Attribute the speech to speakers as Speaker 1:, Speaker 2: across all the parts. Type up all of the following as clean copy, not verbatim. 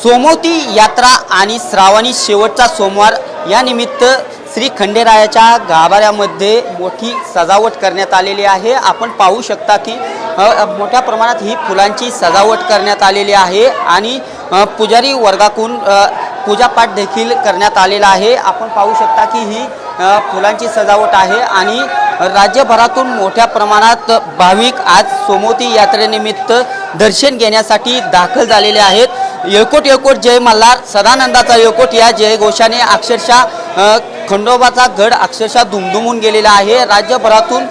Speaker 1: सोमवती यात्रा आणि श्रावणी शेवटचा सोमवार या निमित्त श्री खंडेरायाच्या गाभाऱ्यामध्ये मोठी सजावट करण्यात आलेली आहे। आपण पाहू शकता की मोठ्या प्रमाणात ही फुलांची सजावट करण्यात आलेली आहे आणि पुजारी वर्गाकडून पूजापाठ देखील करण्यात आलेला आहे। आपण पाहू शकता की ही फुलांची सजावट आहे आणि राज्यभरातून मोठ्या प्रमाणात भाविक आज सोमवती यात्रेनिमित्त दर्शन घेण्यासाठी दाखल झालेले आहेत। येळकोट येळकोट जय मल्हार सदानंदाचा येळकोट या जयघोषाने अक्षरशः खंडोबाचा गड अक्षरशः दुमदुमून गेलेला आहे। राज्यभरातून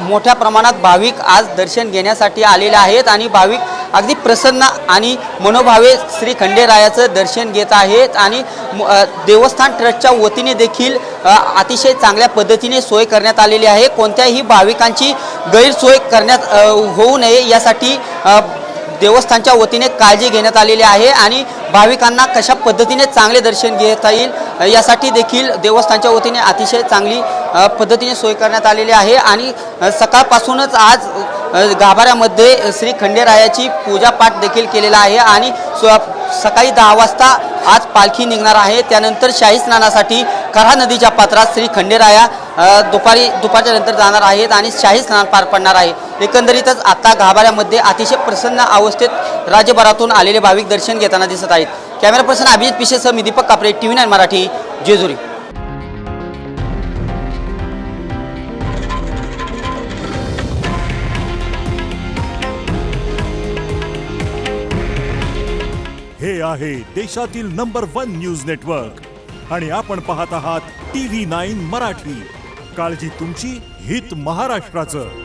Speaker 1: मोठ्या प्रमाणात भाविक आज दर्शन घेण्यासाठी आलेले आहेत आणि भाविक अगदी प्रसन्न आणि मनोभावे श्री खंडेरायाचं दर्शन घेत आहेत आणि देवस्थान ट्रस्टच्या वतीने देखील अतिशय चांगल्या पद्धतीने सोय करण्यात आलेली आहे। कोणत्याही भाविकांची गैरसोय करण्यात होऊ नये यासाठी देवस्थानच्या वतीने काळजी घेण्यात आलेली आहे आणि भाविकांना कशा पद्धतीने चांगले दर्शन घेता येईल यासाठी देखील देवस्थानच्या वतीने अतिशय चांगली पद्धतीने सोय करण्यात आलेली आहे आणि सकाळपासूनच आज गाभाऱ्यामध्ये श्री खंडेरायाची पूजापाठ देखील केलेला आहे आणि सकाळी 10 वाजता आज पालखी निघणार आहे। त्यानंतर शाही स्नानासाठी कऱ्हा नदीच्या पात्रात श्री खंडेराया दुपारच्या नंतर जाणार आहेत आणि शाही स्नान पार पडणार आहे। एकंदरीतच आता गाभाऱ्यामध्ये अतिशय प्रसन्न अवस्थेत राज्यभरातून आलेले भाविक दर्शन घेताना दिसत आहेत। कॅमेरा पर्सन अभिजित पिशेसह मी दीपक कापरे, TV9 मराठी, जेजुरी।
Speaker 2: हे आहे देशातील नंबर 1 न्यूज नेटवर्क आणि आपण पाहत आहात TV9 मराठी। काळजी तुमची, हित महाराष्ट्राचं।